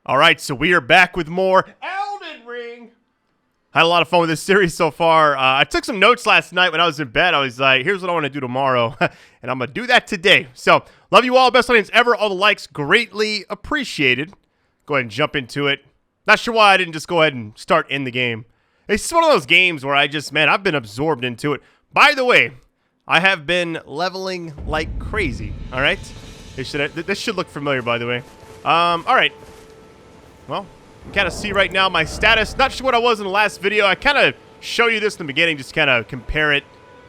All right, so we are back with more Elden Ring. Had a lot of fun with this series so far. I took some notes last night when I was in bed. I was like, here's what I want to do tomorrow, and I'm going to do that today. So, love you all. Best audience ever. All the likes, greatly appreciated. Go ahead and jump into it. Not sure why I didn't just go ahead and start in the game. It's just one of those games where I've been absorbed into it. By the way, I have been leveling like crazy, all right? This should look familiar, by the way. All right. Well, you kind of see right now my status. Not sure what I was in the last video. I kind of show you this in the beginning, just kind of compare it.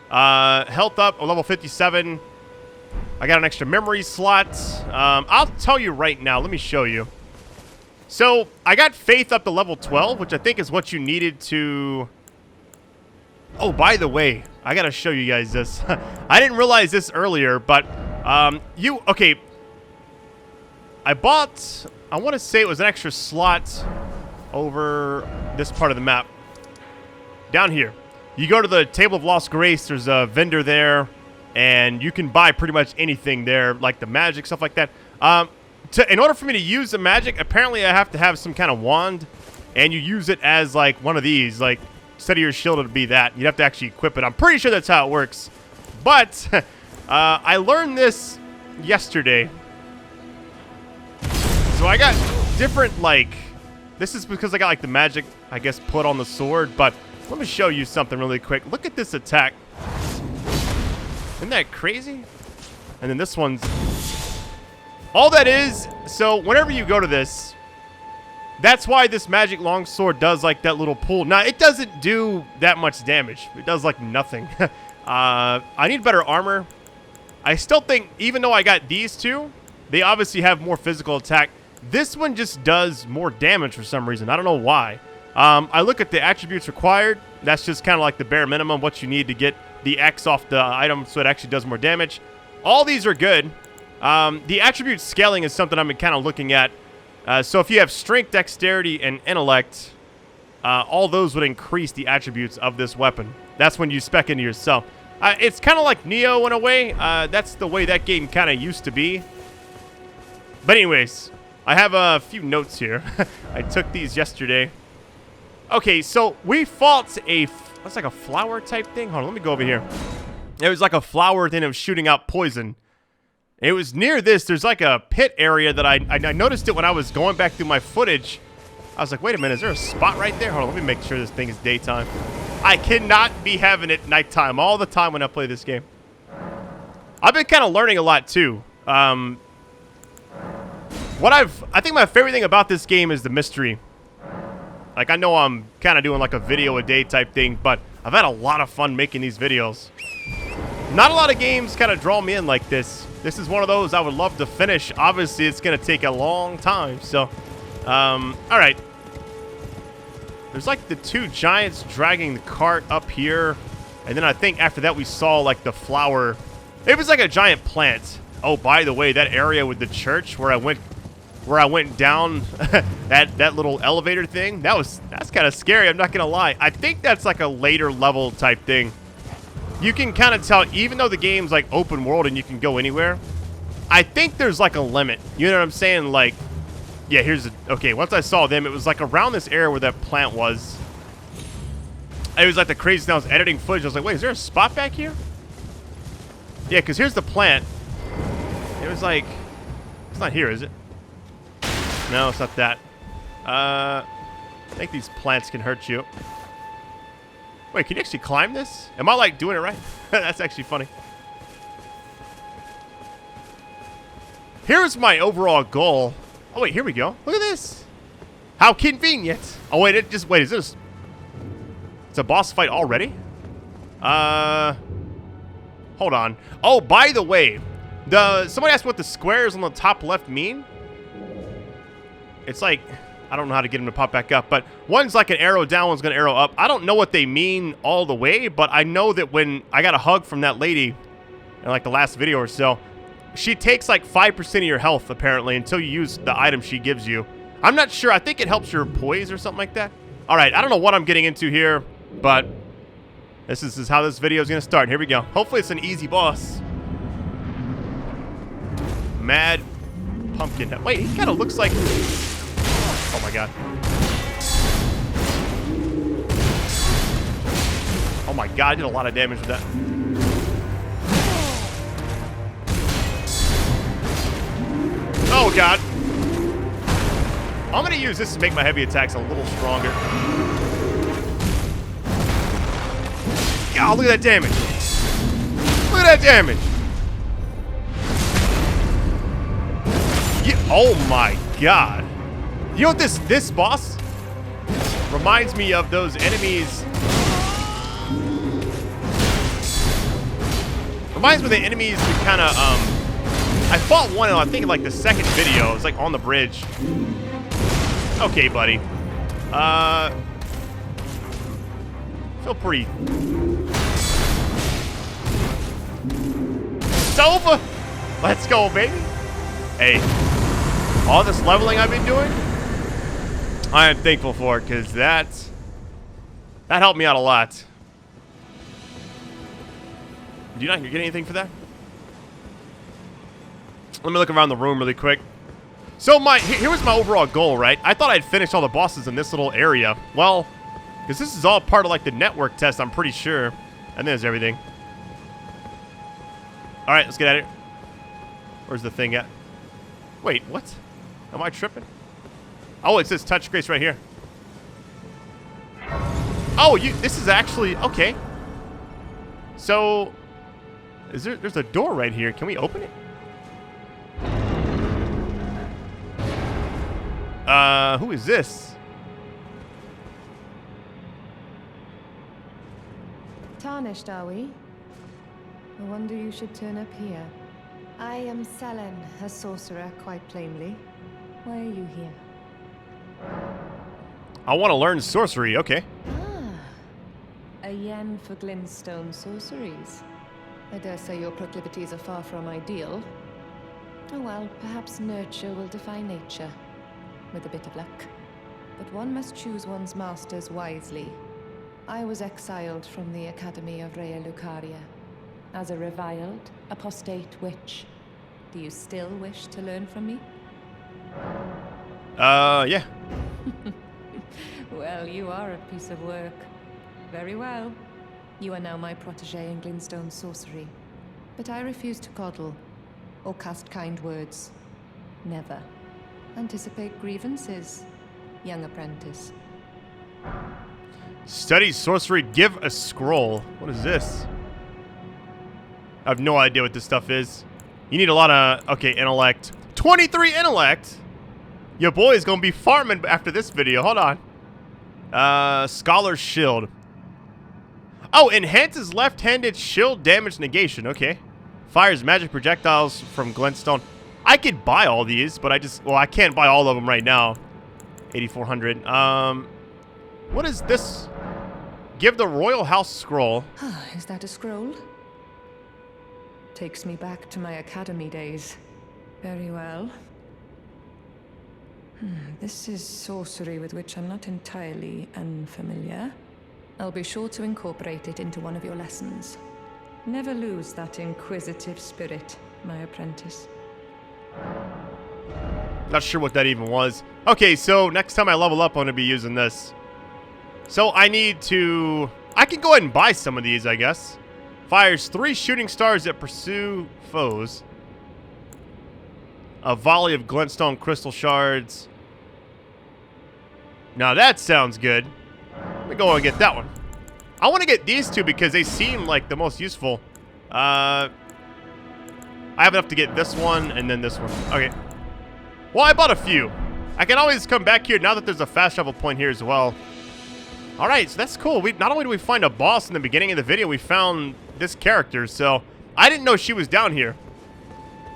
Health up, level 57. I got an extra memory slot. I'll tell you right now. Let me show you. So, I got faith up to level 12, which I think is what you needed to... Oh, by the way, I got to show you guys this. I didn't realize this earlier, but... Okay. I bought... I want to say it was an extra slot over this part of the map. Down here. You go to the Table of Lost Grace. There's a vendor there. And you can buy pretty much anything there. Like the magic, stuff like that. In order for me to use the magic, apparently I have to have some kind of wand. And you use it as like one of these. Like instead of your shield, it'll be that. You'd have to actually equip it. I'm pretty sure that's how it works. But I learned this yesterday. So I got different, like, this is because I got, like, the magic, I guess, put on the sword. But let me show you something really quick. Look at this attack. Isn't that crazy? And then this one's... All that is, so whenever you go to this, that's why this magic longsword does, like, that little pull. Now, it doesn't do that much damage. It does, like, nothing. I need better armor. I still think, even though I got these two, they obviously have more physical attack. This one just does more damage for some reason. I don't know why. I look at the attributes required. That's just kind of like the bare minimum, what you need to get the X off the item so it actually does more damage. All these are good. The attribute scaling is something I've been kind of looking at. So if you have strength, dexterity, and intellect, all those would increase the attributes of this weapon. That's when you spec into yourself. It's kind of like Neo in a way. That's the way that game kind of used to be. But anyways, I have a few notes here. I took these yesterday. Okay, so we fought that's like a flower type thing. Hold on, let me go over here. It was like a flower thing that was shooting out poison. It was near this. There's like a pit area that I noticed it when I was going back through my footage. I was like, wait a minute, is there a spot right there? Hold on, let me make sure this thing is daytime. I cannot be having it nighttime all the time when I play this game. I've been kind of learning a lot too. I think my favorite thing about this game is the mystery. Like, I know I'm kind of doing like a video a day type thing, but I've had a lot of fun making these videos. Not a lot of games kind of draw me in like this. This is one of those I would love to finish. Obviously, it's going to take a long time, so... all right. There's like the two giants dragging the cart up here. And then I think after that we saw like the flower. It was like a giant plant. Oh, by the way, that area with the church where I went down that little elevator thing, that's kind of scary, I'm not gonna lie. I think that's like a later level type thing. You can kind of tell, even though the game's like open world and you can go anywhere, I think there's like a limit. You know what I'm saying? Like, yeah, okay, once I saw them, it was like around this area where that plant was. It was like the craziest thing. I was editing footage. I was like, wait, is there a spot back here? Yeah, because here's the plant. It was like, it's not here, is it? No, it's not that. I think these plants can hurt you. Wait, can you actually climb this? Am I like doing it right? That's actually funny. Here's my overall goal. Oh, wait, here we go. Look at this. How convenient. Oh, wait, wait, is this... It's a boss fight already? Hold on. Oh, by the way, somebody asked what the squares on the top left mean. It's like, I don't know how to get them to pop back up, but one's like an arrow down, one's gonna arrow up. I don't know what they mean all the way, but I know that when I got a hug from that lady in like the last video or so, she takes like 5% of your health, apparently, until you use the item she gives you. I'm not sure. I think it helps your poise or something like that. All right, I don't know what I'm getting into here, but this is how this video is going to start. Here we go. Hopefully it's an easy boss. Mad Pumpkin. Wait, he kind of looks like... Oh my god. Oh my god, I did a lot of damage with that. Oh god. I'm gonna use this to make my heavy attacks a little stronger. God, look at that damage. Look at that damage. Yeah, oh my god. You know what this boss reminds me of? Those enemies. Reminds me of the enemies we kind of, I fought one in, I think, in like the second video. It was like on the bridge. Okay, buddy. Feel pretty. It's over. Let's go, baby. Hey, all this leveling I've been doing, I am thankful for it, because that helped me out a lot. Did you not get anything for that? Let me look around the room really quick. So here was my overall goal, right? I thought I'd finish all the bosses in this little area. Well, because this is all part of like the network test, I'm pretty sure. And there's everything. All right, let's get at it. Where's the thing at? Wait, what? Am I tripping? Oh, it says touch grace right here. Oh, this is actually, okay. So, there's a door right here. Can we open it? Who is this? Tarnished, are we? I wonder you should turn up here. I am Sellen, a sorcerer, quite plainly. Why are you here? I want to learn sorcery, okay. Ah, a yen for glintstone sorceries. I dare say your proclivities are far from ideal. Oh well, perhaps nurture will defy nature, with a bit of luck. But one must choose one's masters wisely. I was exiled from the Academy of Rea Lucaria as a reviled, apostate witch. Do you still wish to learn from me? Yeah. Well, you are a piece of work. Very well. You are now my protege in glintstone sorcery. But I refuse to coddle or cast kind words. Never. Anticipate grievances, young apprentice. Study sorcery, give a scroll. What is this? I have no idea what this stuff is. You need a lot of, okay, intellect. 23 intellect? Your boy is going to be farming after this video. Hold on. Scholar's shield. Oh, enhances left-handed shield damage negation. Okay. Fires magic projectiles from glintstone. I could buy all these, but I can't buy all of them right now. 8,400. What is this? Give the royal house scroll. Is that a scroll? Takes me back to my academy days. Very well. This is sorcery with which I'm not entirely unfamiliar. I'll be sure to incorporate it into one of your lessons. Never lose that inquisitive spirit, my apprentice. Not sure what that even was. Okay, so next time I level up, I'm going to be using this. So I need to... I can go ahead and buy some of these, I guess. Fires 3 shooting stars that pursue foes. A volley of glintstone crystal shards. Now that sounds good. Let me go and get that one. I want to get these two because they seem like the most useful. I have enough to get this one and then this one. Okay. Well, I bought a few. I can always come back here now that there's a fast travel point here as well. Alright, so that's cool. Not only do we find a boss in the beginning of the video, we found this character. So, I didn't know she was down here.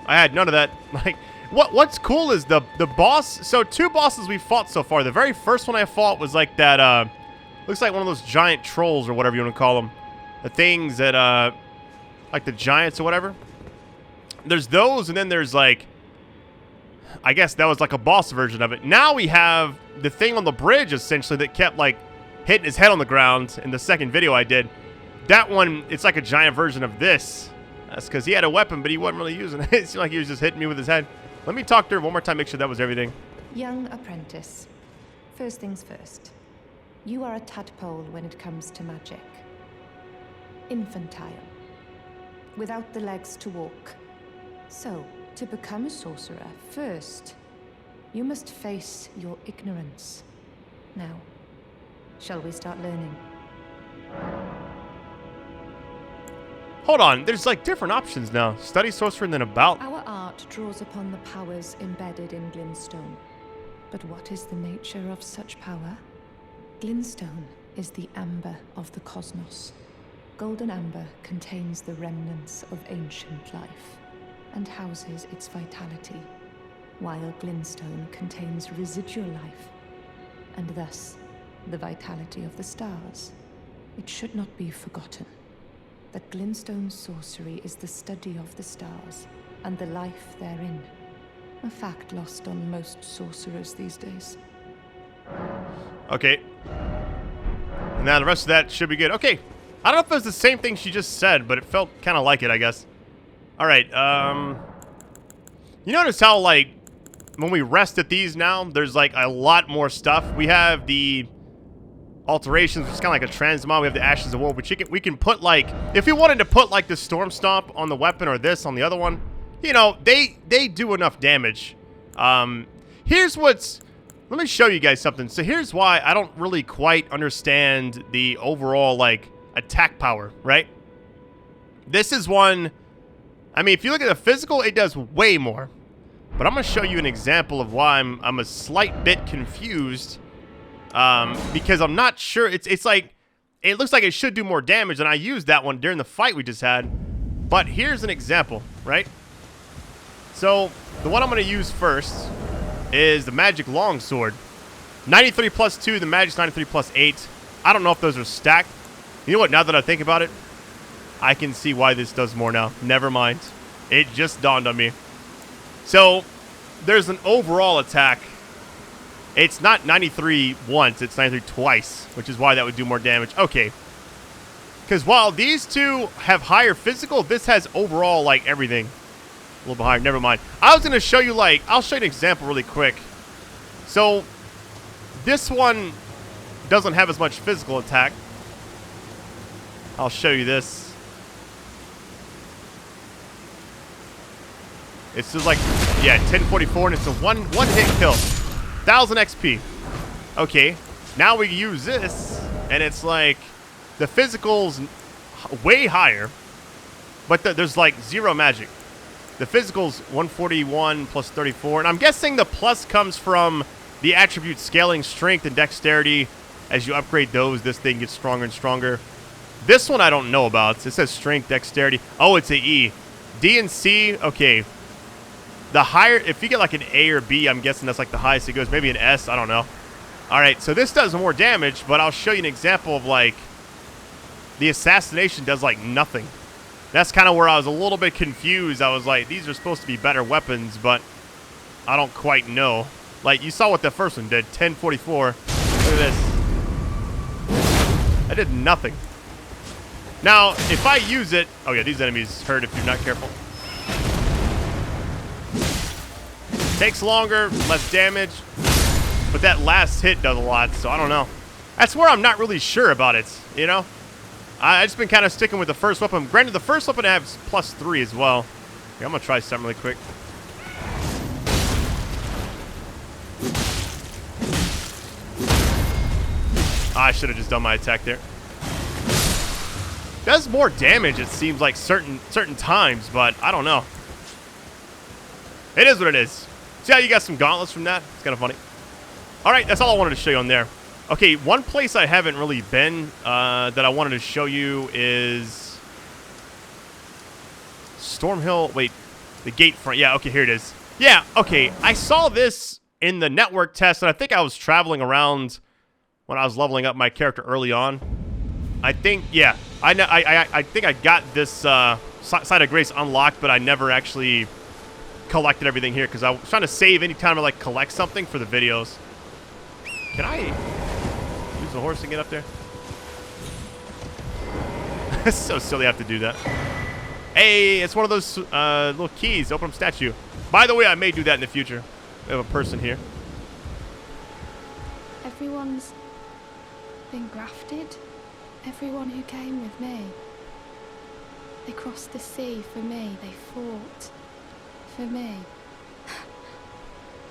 I had none of that. Like, what's cool is the boss. So, 2 bosses we fought so far. The very first one I fought was like that, looks like one of those giant trolls or whatever you want to call them. The things that, like the giants or whatever. There's those, and then there's like, I guess that was like a boss version of it. Now we have the thing on the bridge, essentially, that kept like hitting his head on the ground in the second video I did. That one, it's like a giant version of this. That's because he had a weapon, but he wasn't really using it. It seemed like he was just hitting me with his head. Let me talk to her one more time, make sure that was everything. Young apprentice, First things first. You are a tadpole when it comes to magic. Infantile. Without the legs to walk. So, to become a sorcerer, first, you must face your ignorance. Now, shall we start learning? Hold on, there's like different options now. Study sorcery and then about. Our art draws upon the powers embedded in Glintstone. But what is the nature of such power? Glintstone is the amber of the cosmos. Golden amber contains the remnants of ancient life and houses its vitality, while Glintstone contains residual life and thus the vitality of the stars. It should not be forgotten that Glintstone sorcery is the study of the stars and the life therein, a fact lost on most sorcerers these days. Okay. And now the rest of that should be good. Okay. I don't know if it was the same thing she just said, but it felt kind of like it, I guess. All right. You notice how, like, when we rest at these now, there's, like, a lot more stuff. We have the alterations, which is kind of like a transmog. We have the Ashes of War, which we can put, like, if we wanted to put, like, the Storm Stomp on the weapon or this on the other one, you know, they do enough damage. Here's what's... Let me show you guys something. So here's why I don't really quite understand the overall, like, attack power, right? This is one... I mean, if you look at the physical, it does way more. But I'm going to show you an example of why I'm a slight bit confused. Because I'm not sure. It's like... It looks like it should do more damage, and I used that one during the fight we just had. But here's an example, right? So, the one I'm going to use first is the Magic Longsword. 93 plus 2, the Magic's 93 plus 8. I don't know if those are stacked. You know what, now that I think about it, I can see why this does more now. Never mind. It just dawned on me. So, there's an overall attack. It's not 93 once, it's 93 twice, which is why that would do more damage. Okay. Because while these two have higher physical, this has overall, like, everything. A little bit higher, never mind. I was going to show you, like, I'll show you an example really quick. So, this one doesn't have as much physical attack. I'll show you this. It's just like, yeah, 1044, and it's a one hit kill. 1000 XP. Okay, now we use this, and it's like, the physical's way higher, but there's like 0 magic. The physical's 141 plus 34, and I'm guessing the plus comes from the attribute scaling strength and dexterity. As you upgrade those, this thing gets stronger and stronger. This one I don't know about. It says strength, dexterity. Oh, it's a E. D and C, okay. The higher, if you get like an A or B, I'm guessing that's like the highest it goes. Maybe an S, I don't know. All right, so this does more damage, but I'll show you an example of like, the assassination does like nothing. That's kind of where I was a little bit confused. I was like, these are supposed to be better weapons, but I don't quite know. Like, you saw what the first one did. 1044. Look at this. That did nothing. Now, if I use it... Oh, yeah, these enemies hurt if you're not careful. Takes longer, less damage. But that last hit does a lot, so I don't know. That's where I'm not really sure about it, you know? I just been kind of sticking with the first weapon. Granted, the first weapon has plus 3 as well. Here, I'm going to try something really quick. I should have just done my attack there. Does more damage, it seems like, certain times, but I don't know. It is what it is. See how you got some gauntlets from that? It's kind of funny. All right, that's all I wanted to show you on there. Okay, one place I haven't really been that I wanted to show you is Stormhill. Wait, the gate front. Yeah, okay, here it is. Yeah, okay, I saw this in the network test, and I think I was traveling around when I was leveling up my character early on. I think, yeah, I think I got this Site of Grace unlocked, but I never actually collected everything here because I was trying to save any time I like collect something for the videos. Can I use the horse to get up there? It's so silly I have to do that. Hey, it's one of those little keys. Open up statue. By the way, I may do that in the future. We have a person here. Everyone's been grafted. Everyone who came with me. They crossed the sea for me. They fought for me.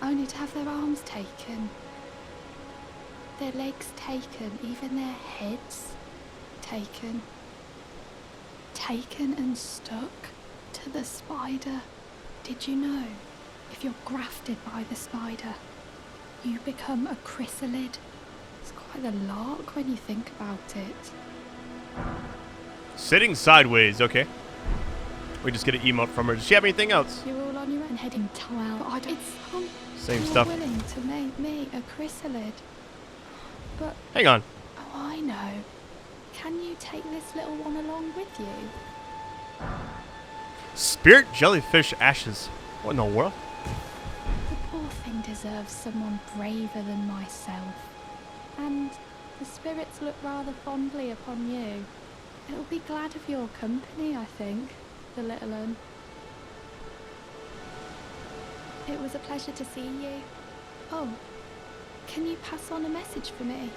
Only to have their arms taken. Their legs taken. Even their heads taken. Taken and stuck to the spider. Did you know? If you're grafted by the spider, you become a chrysalid. It's quite a lark when you think about it. Sitting sideways, okay. We just get an emote from her. Does she have anything else? You're all on your own heading to well. It's same you're stuff. Willing to make me a chrysalid, but Hang on. oh, I know. Can you take this little one along with you? Spirit jellyfish ashes. What in the world? The poor thing deserves someone braver than myself. And the spirits look rather fondly upon you. It'll be glad of your company, I think, the little one. It was a pleasure to see you. Oh, can you pass on a message for me?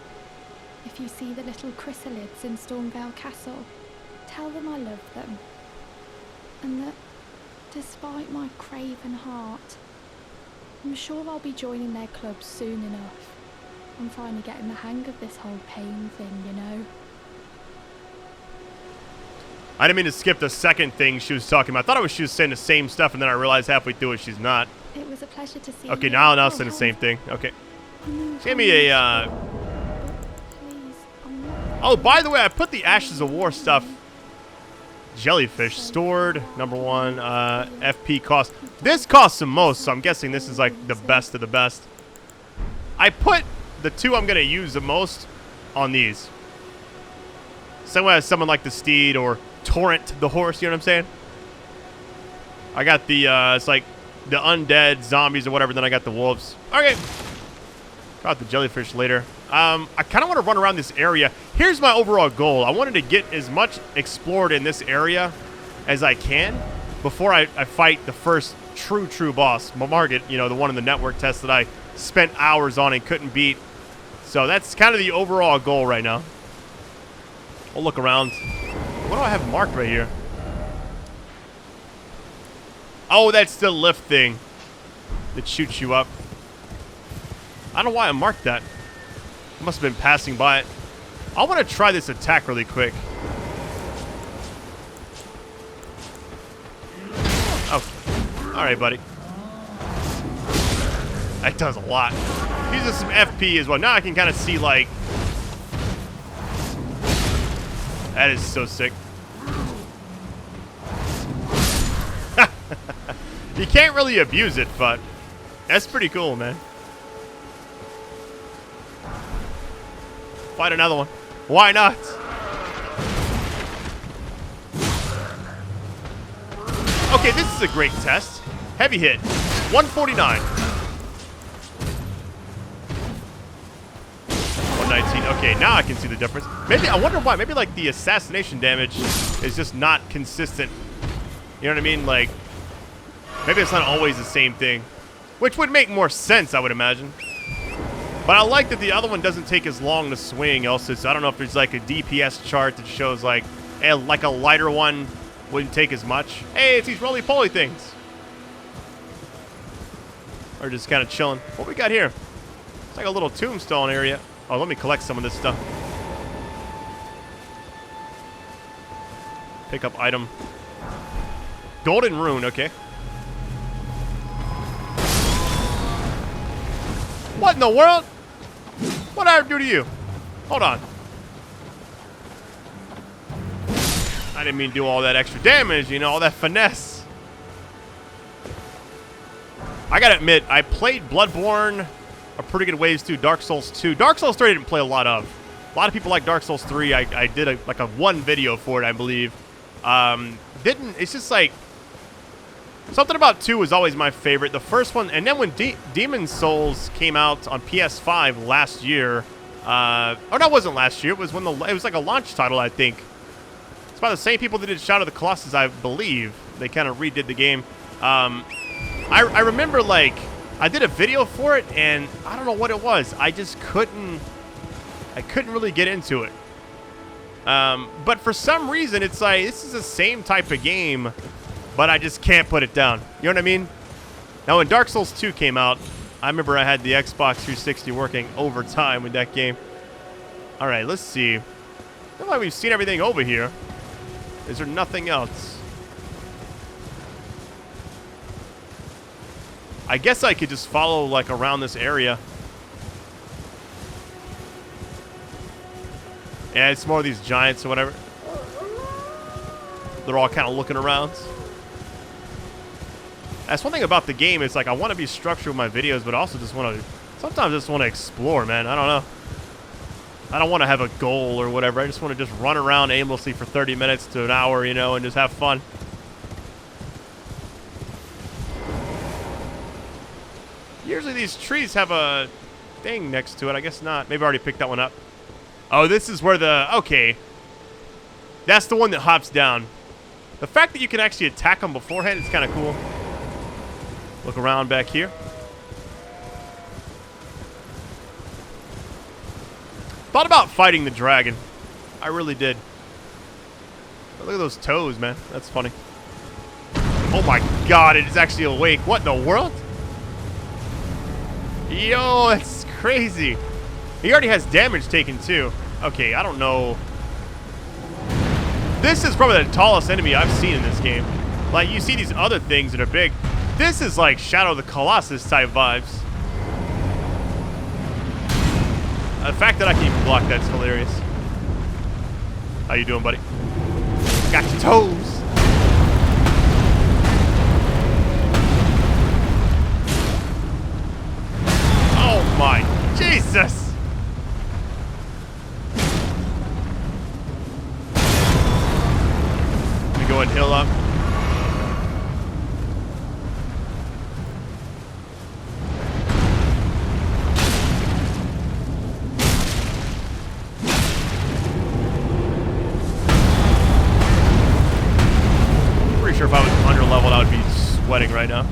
If you see the little chrysalids in Stormhill Castle, tell them I love them. And that, despite my craven heart, I'm sure I'll be joining their club soon enough. I'm finally getting the hang of this whole pain thing, you know? I didn't mean to skip the second thing she was talking about. I thought she was saying the same stuff, and then I realized halfway through it she's not. It was a pleasure to see Okay, you. now saying the same thing. Okay. She gave me a, Please, I'm not... Oh, by the way, I put the Ashes of War stuff. Jellyfish stored, number 1. FP cost. This costs the most, so I'm guessing this is like the best of the best. I put the 2 I'm going to use the most on these. Same way as someone like the Steed or Torrent the horse, you know what I'm saying? I got the, it's like the undead zombies or whatever, then I got the wolves. Okay. Got the jellyfish later. I kind of want to run around this area. Here's my overall goal. I wanted to get as much explored in this area as I can before I fight the first true boss, Margit, you know, the one in the network test that I spent hours on and couldn't beat. So that's kind of the overall goal right now. We'll look around. What do I have marked right here? Oh, that's the lift thing that shoots you up. I don't know why I marked that. I must have been passing by it. I want to try this attack really quick. Oh. Alright, buddy. That does a lot. Uses some FP as well. Now I can kind of see, like... That is so sick. You can't really abuse it, but... That's pretty cool, man. Fight another one. Why not? Okay, this is a great test. Heavy hit. 149. 119. Okay, now I can see the difference. Maybe, I wonder why. Maybe, like, the assassination damage is just not consistent. You know what I mean? Like, maybe it's not always the same thing. Which would make more sense, I would imagine. But I like that the other one doesn't take as long to swing also, so I don't know if there's like a DPS chart that shows like a lighter one wouldn't take as much. Hey, it's these roly-poly things. Or just kind of chilling. What we got here? It's like a little tombstone area. Oh, let me collect some of this stuff. Pick up item. Golden rune, okay. What in the world? What did I do to you? Hold on. I didn't mean to do all that extra damage, you know, all that finesse. I gotta admit, I played Bloodborne a pretty good ways through Dark Souls 2. Dark Souls 3 I didn't play a lot of. A lot of people like Dark Souls 3. I did a one video for it, I believe. It's just like, something about 2 was always my favorite. The first one, and then when Demon Souls came out on PS5 last year, oh, no, it wasn't last year. It was when it was like a launch title, I think. It's by the same people that did Shadow of the Colossus, I believe. They kind of redid the game. I remember, like, I did a video for it, and I don't know what it was. I just couldn't really get into it. But for some reason, it's like, this is the same type of game, but I just can't put it down. You know what I mean? Now, when Dark Souls 2 came out, I remember I had the Xbox 360 working overtime with that game. All right, let's see. I feel like we've seen everything over here. Is there nothing else? I guess I could just follow, like, around this area. Yeah, it's more of these giants or whatever. They're all kind of looking around. That's one thing about the game. It's like I want to be structured with my videos, but I also just want to... Sometimes I just want to explore, man. I don't know. I don't want to have a goal or whatever. I just want to just run around aimlessly for 30 minutes to an hour, you know, and just have fun. Usually these trees have a thing next to it. I guess not. Maybe I already picked that one up. Oh, this is where the... Okay. That's the one that hops down. The fact that you can actually attack them beforehand is kind of cool. Look around back here. Thought about fighting the dragon. I really did. But look at those toes, man. That's funny. Oh my god, it is actually awake. What in the world? Yo, that's crazy. He already has damage taken too. Okay, I don't know. This is probably the tallest enemy I've seen in this game. Like, you see these other things that are big. This is like Shadow of the Colossus type vibes. The fact that I can even block that's hilarious. How you doing, buddy? Got your toes. Oh my Jesus! Let me go and heal up. If I was under leveled, I would be sweating right now.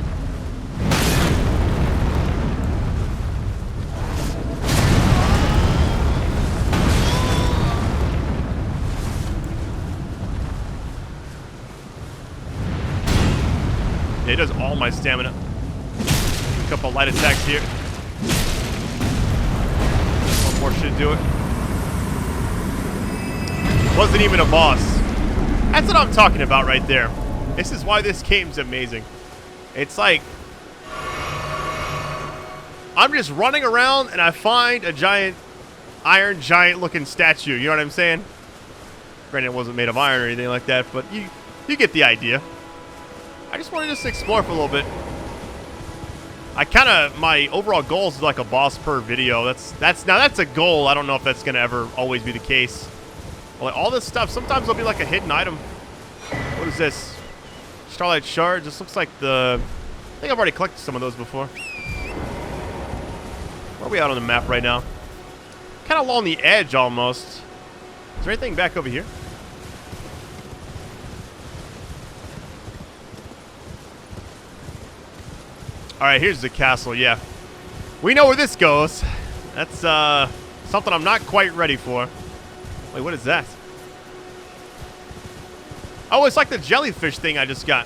Yeah, he does all my stamina. A couple light attacks here. One more should do it. Wasn't even a boss. That's what I'm talking about right there. This is why this game's amazing. It's like I'm just running around and I find a giant iron giant looking statue. You know what I'm saying? Granted, it wasn't made of iron or anything like that, but you get the idea. I just want to just explore for a little bit. My overall goal is like a boss per video. That's a goal. I don't know if that's gonna ever always be the case. But like all this stuff, sometimes there'll be like a hidden item. What is this? Starlight Shard. This looks like the... I think I've already collected some of those before. Where are we out on the map right now? Kind of along the edge almost. Is there anything back over here? Alright, here's the castle, yeah. We know where this goes. That's something I'm not quite ready for. Wait, what is that? Oh, it's like the jellyfish thing I just got.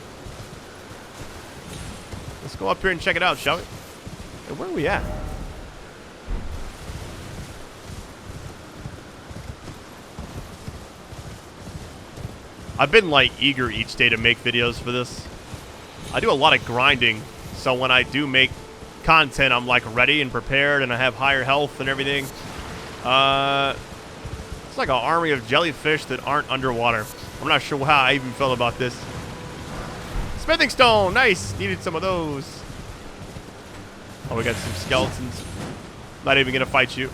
Let's go up here and check it out, shall we? Hey, where are we at? I've been like eager each day to make videos for this. I do a lot of grinding, so when I do make content, I'm like ready and prepared, and I have higher health and everything. It's like an army of jellyfish that aren't underwater. I'm not sure how I even felt about this. Smithing stone, nice. Needed some of those. Oh, we got some skeletons. Not even gonna fight you.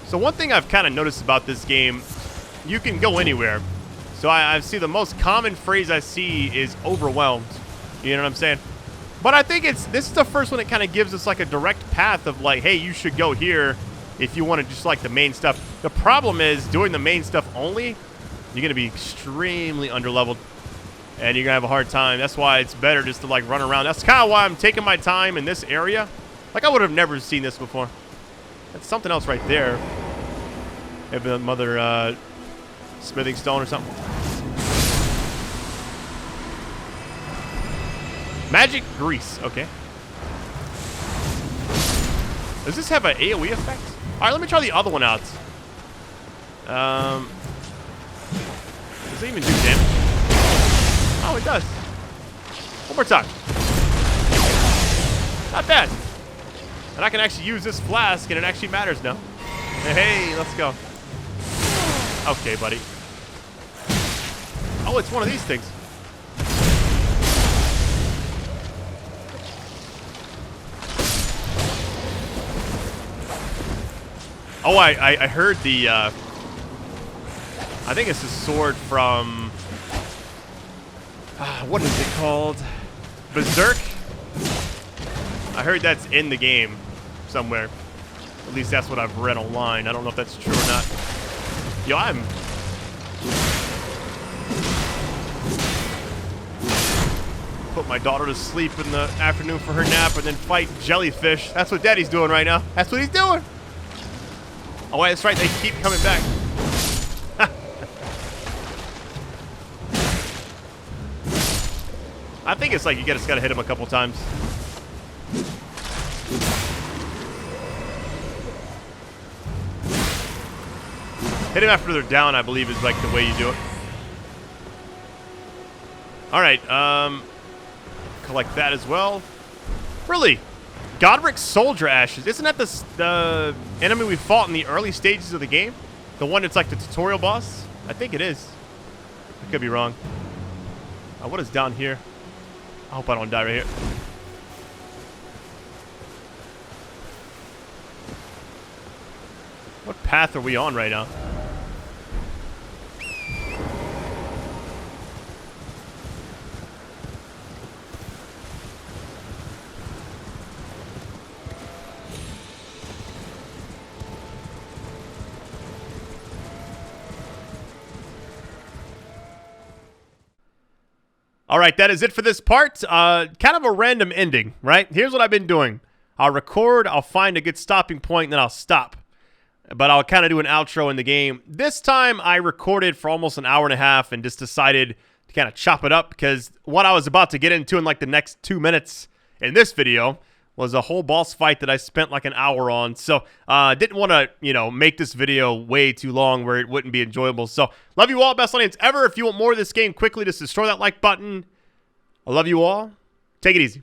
So one thing I've kind of noticed about this game, you can go anywhere. So I see the most common phrase I see is overwhelmed. You know what I'm saying? But I think this is the first one that kind of gives us like a direct path of like, hey, you should go here if you want to just like the main stuff. The problem is doing the main stuff only you're gonna be extremely underleveled, and you're gonna have a hard time. That's why it's better just to like run around. That's kind of why I'm taking my time in this area. Like I would have never seen this before. That's something else right there. Maybe another smithing stone or something. Magic grease. Okay. Does this have an AoE effect? All right, let me try the other one out. Does it even do damage? Oh, it does. One more time. Not bad. And I can actually use this flask, and it actually matters now. Hey, let's go. Okay, buddy. Oh, it's one of these things. Oh, I heard the, I think it's a sword from, what is it called? Berserk? I heard that's in the game somewhere. At least that's what I've read online. I don't know if that's true or not. Yo, put my daughter to sleep in the afternoon for her nap and then fight jellyfish. That's what Daddy's doing right now. That's what he's doing. Oh, wait, that's right. They keep coming back. I think it's like you just gotta hit him a couple times. Hit him after they're down, I believe, is like the way you do it. All right, collect that as well. Really? Godric's Soldier Ashes. Isn't that the enemy we fought in the early stages of the game? The one that's like the tutorial boss? I think it is. I could be wrong. What is down here? I hope I don't die right here. What path are we on right now? All right, that is it for this part. Kind of a random ending, right? Here's what I've been doing. I'll record, I'll find a good stopping point, and then I'll stop. But I'll kind of do an outro in the game. This time, I recorded for almost an hour and a half and just decided to kind of chop it up because what I was about to get into in like the next 2 minutes in this video was a whole boss fight that I spent like an hour on. So didn't want to, make this video way too long where it wouldn't be enjoyable. So love you all. Best audience ever. If you want more of this game quickly, just destroy that like button. I love you all. Take it easy.